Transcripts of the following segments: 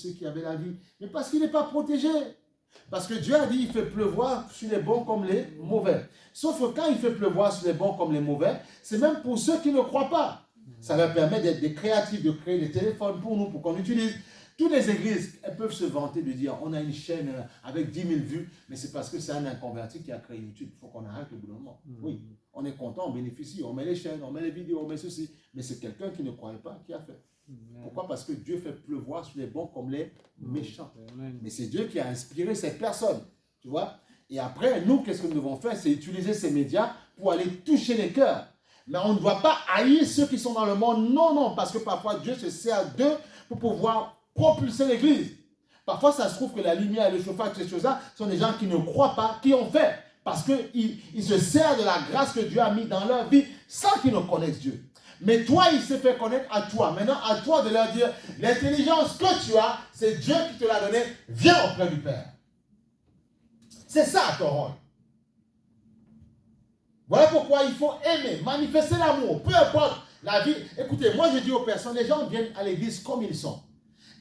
ceux qui avaient la vie. Mais parce qu'il n'est pas protégé. Parce que Dieu a dit, il fait pleuvoir sur les bons comme les mauvais. Sauf que quand il fait pleuvoir sur les bons comme les mauvais, c'est même pour ceux qui ne croient pas. Ça leur permet d'être des créatifs, de créer des téléphones pour nous, pour qu'on utilise. Toutes les églises, elles peuvent se vanter de dire, on a une chaîne avec 10 000 vues, mais c'est parce que c'est un inconverti qui a créé YouTube. Il faut qu'on arrête au bout d'un moment. Oui, on est content, on bénéficie, on met les chaînes, on met les vidéos, on met ceci. Mais c'est quelqu'un qui ne croyait pas qui a fait. Pourquoi? Parce que Dieu fait pleuvoir sur les bons comme les méchants. Mais c'est Dieu qui a inspiré cette personne. Tu vois? Et après, nous, qu'est-ce que nous devons faire? C'est utiliser ces médias pour aller toucher les cœurs. Mais on ne doit pas haïr ceux qui sont dans le monde. Non, non, parce que parfois Dieu se sert d'eux pour pouvoir propulser l'église. Parfois, ça se trouve que la lumière et le chauffage, ces choses-là, sont des gens qui ne croient pas, qui ont fait. Parce qu'ils se servent de la grâce que Dieu a mis dans leur vie sans qu'ils ne connaissent Dieu. Mais toi, il s'est fait connaître à toi. Maintenant, à toi de leur dire, l'intelligence que tu as, c'est Dieu qui te l'a donnée. Viens auprès du Père. C'est ça ton rôle. Voilà pourquoi il faut aimer, manifester l'amour, peu importe la vie. Écoutez, moi je dis aux personnes, les gens viennent à l'église comme ils sont.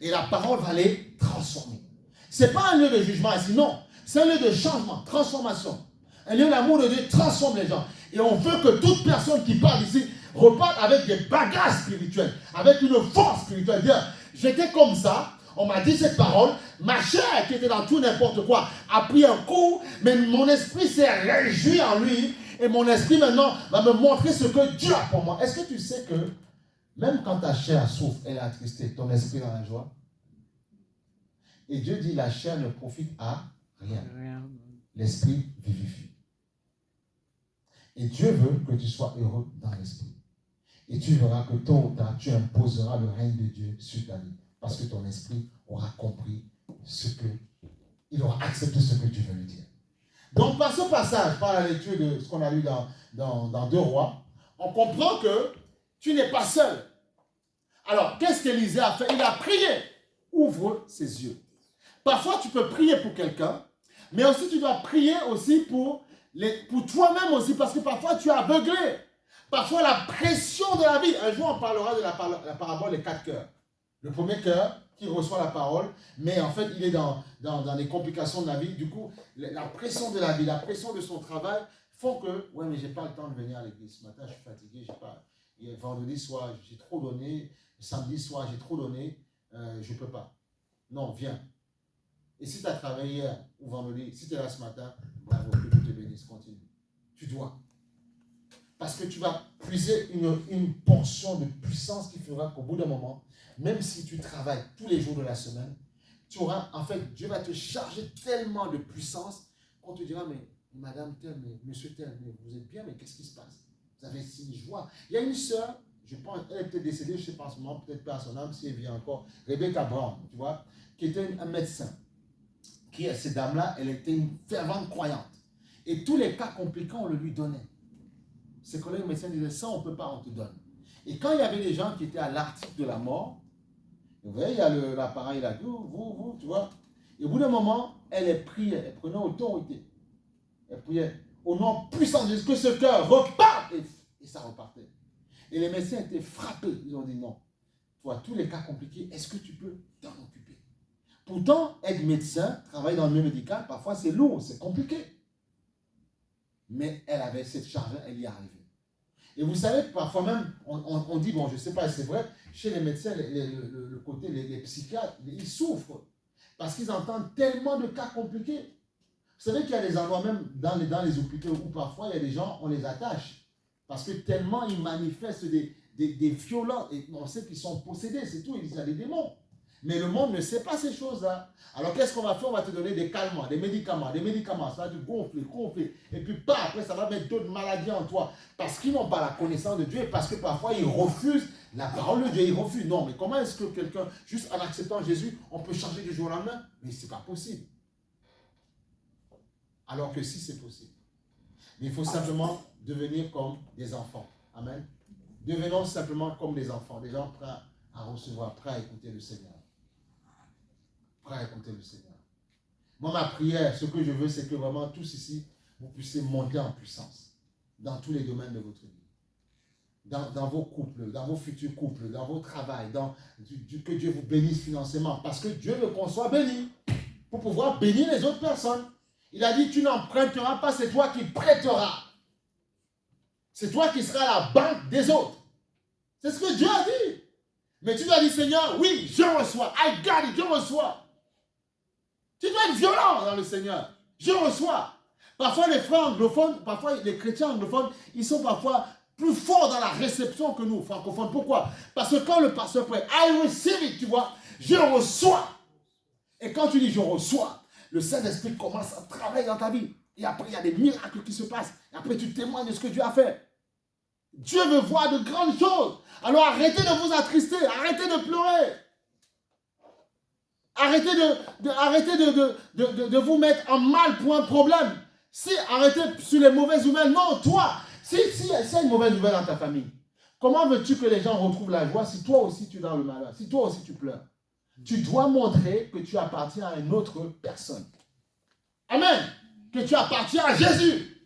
Et la parole va les transformer. Ce n'est pas un lieu de jugement ici, non. C'est un lieu de changement, transformation. Un lieu d'amour de Dieu transforme les gens. Et on veut que toute personne qui parle ici reparte avec des bagages spirituels, avec une force spirituelle. Dire, j'étais comme ça, on m'a dit cette parole, ma chair qui était dans tout n'importe quoi a pris un coup, mais mon esprit s'est réjoui en lui. Et mon esprit maintenant va me montrer ce que Dieu a pour moi. Est-ce que tu sais que même quand ta chair souffre, elle est attristée, ton esprit est dans la joie? Et Dieu dit la chair ne profite à rien. L'esprit vivifie. Et Dieu veut que tu sois heureux dans l'esprit. Et tu verras que tôt ou tard, tu imposeras le règne de Dieu sur ta vie. Parce que ton esprit aura compris il aura accepté ce que tu veux lui dire. Donc, par ce passage, par la lecture de ce qu'on a lu dans 2 Rois, on comprend que tu n'es pas seul. Alors, qu'est-ce qu'Élisée a fait? Il a prié. Ouvre ses yeux. Parfois, tu peux prier pour quelqu'un, mais aussi tu dois prier aussi pour toi-même aussi, parce que parfois tu es aveuglé. Parfois, la pression de la vie. Un jour, on parlera de la parabole des 4 cœurs. Le premier cœur qui reçoit la parole, mais en fait, il est dans les complications de la vie. Du coup, la pression de la vie, la pression de son travail font que, ouais, mais j'ai pas le temps de venir à l'église. Ce matin, je suis fatigué, j'ai pas. Vendredi soir, j'ai trop donné. Samedi soir, j'ai trop donné. Je peux pas. Non, viens. Et si tu as travaillé hier ou vendredi, si tu es là ce matin, bravo, que Dieu te bénisse, continue. Tu dois. Parce que tu vas puiser une portion de puissance qui fera qu'au bout d'un moment, même si tu travailles tous les jours de la semaine, tu auras, en fait, Dieu va te charger tellement de puissance qu'on te dira, mais madame tel, mais monsieur tel, mais vous êtes bien, mais qu'est-ce qui se passe? Vous avez si joie. Il y a une sœur, je pense, elle est peut-être décédée, je ne sais pas en ce moment, peut-être pas à son âme, si elle vit encore, Rebecca Brown, tu vois, qui était un médecin. Cette dame-là, elle était une fervente croyante. Et tous les cas compliqués, on le lui donnait. Ses collègues médecins disaient, ça, on ne peut pas, on te donne. Et quand il y avait des gens qui étaient à l'article de la mort, vous voyez, il y a l'appareil là, vous, tu vois. Et au bout d'un moment, elle priait, elle prenait autorité. Elle priait au nom puissant de Jésus, que ce cœur reparte. Et ça repartait. Et les médecins étaient frappés. Ils ont dit non. Tu vois, tous les cas compliqués, est-ce que tu peux t'en occuper? Pourtant, être médecin, travailler dans le milieu médical, parfois c'est lourd, c'est compliqué. Mais elle avait cette charge, elle y arrivait. Et vous savez, parfois même, on dit, bon, je ne sais pas, c'est vrai, chez les médecins, le côté, les psychiatres, ils souffrent. Parce qu'ils entendent tellement de cas compliqués. Vous savez qu'il y a des endroits, même dans les hôpitaux, où parfois il y a des gens, on les attache. Parce que tellement ils manifestent des violences. Et on sait qu'ils sont possédés, c'est tout, il y a des démons. Mais le monde ne sait pas ces choses-là. Alors qu'est-ce qu'on va faire? On va te donner des calmants, des médicaments, ça va te gonfler. Et puis après ça va mettre d'autres maladies en toi. Parce qu'ils n'ont pas la connaissance de Dieu et parce que parfois ils refusent la parole de Dieu. Ils refusent. Non, mais comment est-ce que quelqu'un, juste en acceptant Jésus, on peut changer du jour au lendemain? Mais ce n'est pas possible. Alors que si, c'est possible. Mais il faut simplement devenir comme des enfants. Amen. Devenons simplement comme des enfants, des gens prêts à recevoir, prêts à écouter le Seigneur. Prêts à écouter le Seigneur. Moi, ma prière, ce que je veux, c'est que vraiment tous ici, vous puissiez monter en puissance dans tous les domaines de votre vie. dans vos couples, dans vos futurs couples, dans vos travails, que Dieu vous bénisse financièrement, parce que Dieu veut qu'on soit béni, pour pouvoir bénir les autres personnes. Il a dit, tu n'emprunteras pas, c'est toi qui prêteras. C'est toi qui seras la banque des autres. C'est ce que Dieu a dit. Mais tu dois dire, Seigneur, oui, je reçois. I got it, je reçois. Tu dois être violent dans le Seigneur. Je reçois. Parfois, les frères anglophones, parfois les chrétiens anglophones, ils sont parfois plus forts dans la réception que nous, francophones. Pourquoi? Parce que quand le pasteur prie, I receive it, tu vois, je reçois. Et quand tu dis je reçois, le Saint-Esprit commence à travailler dans ta vie. Et après, il y a des miracles qui se passent. Et après, tu témoignes de ce que Dieu a fait. Dieu veut voir de grandes choses. Alors arrêtez de vous attrister, arrêtez de pleurer. Arrêtez de vous mettre en mal pour un problème. Si arrêtez sur les mauvaises nouvelles, non, toi, si il y a une mauvaise nouvelle dans ta famille, comment veux-tu que les gens retrouvent la joie si toi aussi tu es dans le malheur, si toi aussi tu pleures? Tu dois montrer que tu appartiens à une autre personne. Amen. Que tu appartiens à Jésus.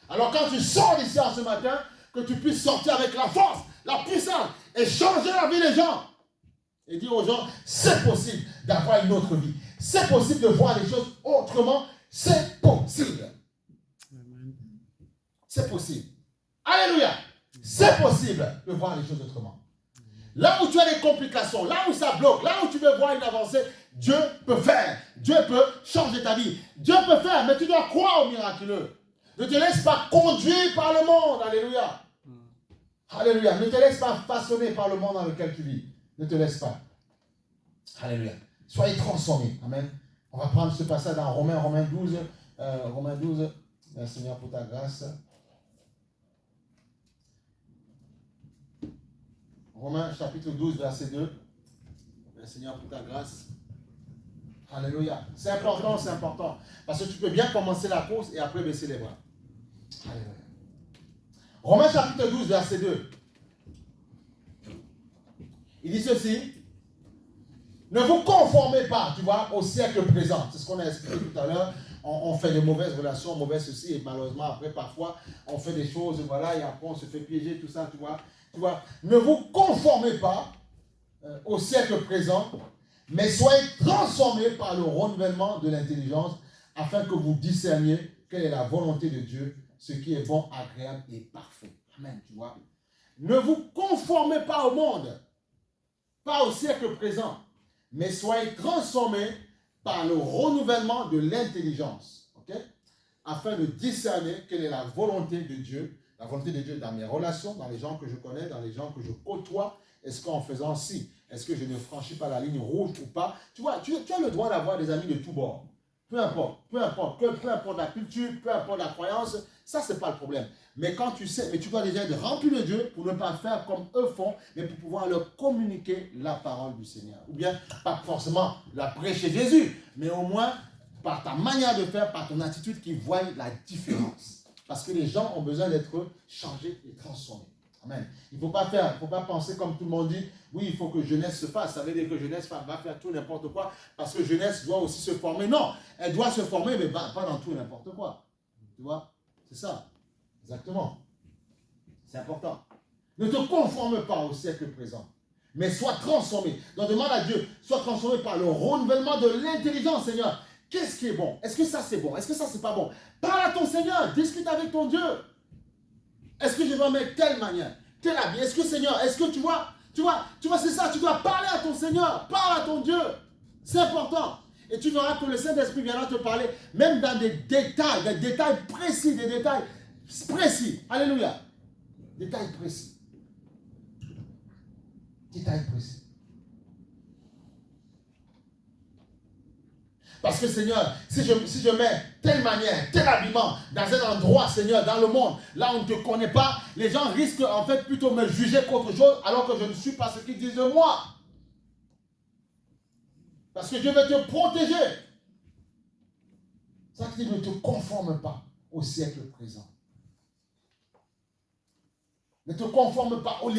Alors quand tu sors d'ici ce matin, que tu puisses sortir avec la force, la puissance et changer la vie des gens. Et dire aux gens, c'est possible d'avoir une autre vie. C'est possible de voir les choses autrement. C'est possible. C'est possible. Alléluia. C'est possible de voir les choses autrement. Là où tu as des complications, là où ça bloque, là où tu veux voir une avancée, Dieu peut faire. Dieu peut changer ta vie. Dieu peut faire, mais tu dois croire au miraculeux. Ne te laisse pas conduire par le monde. Alléluia. Alléluia. Ne te laisse pas façonner par le monde dans lequel tu vis. Ne te laisse pas. Alléluia. Soyez transformés. Amen. On va prendre ce passage dans Romains 12. Romains 12. Merci Seigneur pour ta grâce. Romains chapitre 12, verset 2. Merci Seigneur pour ta grâce. Alléluia. C'est important, c'est important. Parce que tu peux bien commencer la course et après baisser les bras. Alléluia. Romains chapitre 12, verset 2. Il dit ceci. Ne vous conformez pas, tu vois, au siècle présent. C'est ce qu'on a expliqué tout à l'heure. On fait de mauvaises relations, mauvaises ceci, et malheureusement, après, parfois, on fait des choses, voilà, et après, on se fait piéger, tout ça, tu vois. Ne vous conformez pas au siècle présent, mais soyez transformés par le renouvellement de l'intelligence, afin que vous discerniez quelle est la volonté de Dieu, ce qui est bon, agréable et parfait. Amen, tu vois. Ne vous conformez pas au monde, pas au siècle présent, mais soyez transformés par le renouvellement de l'intelligence, ok? Afin de discerner quelle est la volonté de Dieu dans mes relations, dans les gens que je connais, dans les gens que je côtoie. Est-ce qu'en faisant ci, est-ce que je ne franchis pas la ligne rouge ou pas? Tu vois, tu as le droit d'avoir des amis de tous bords. Peu importe la culture, peu importe la croyance, ça c'est pas le problème. Mais quand tu sais, mais tu dois déjà être rempli de Dieu pour ne pas faire comme eux font, mais pour pouvoir leur communiquer la parole du Seigneur. Ou bien, pas forcément la prêcher Jésus, mais au moins par ta manière de faire, par ton attitude qui voient la différence. Parce que les gens ont besoin d'être changés et transformés. Amen. Il ne faut pas penser comme tout le monde dit, oui, il faut que jeunesse se fasse. Ça veut dire que jeunesse va faire tout n'importe quoi, parce que jeunesse doit aussi se former. Non, elle doit se former, mais pas dans tout n'importe quoi. Tu vois? C'est ça. Exactement. C'est important. Ne te conforme pas au siècle présent, mais sois transformé. Donc demande à Dieu, sois transformé par le renouvellement de l'intelligence, Seigneur. Qu'est-ce qui est bon? Est-ce que ça c'est bon? Est-ce que ça c'est pas bon? Parle à ton Seigneur, discute avec ton Dieu. Est-ce que je dois mettre telle manière, tel habit? Est-ce que Seigneur, est-ce que tu vois, c'est ça, tu dois parler à ton Seigneur, parle à ton Dieu. C'est important. Et tu verras que le Saint-Esprit viendra te parler, même dans des détails précis, des détails précis. Alléluia. Détails précis. Détails précis. Parce que Seigneur, si je mets telle manière, tel habillement dans un endroit, Seigneur, dans le monde, là où on ne te connaît pas, les gens risquent en fait plutôt me juger qu'autre chose, alors que je ne suis pas ce qu'ils disent de moi. Parce que Dieu veut te protéger. Ça veut dire ne te conforme pas au siècle présent. Ne te conforme pas au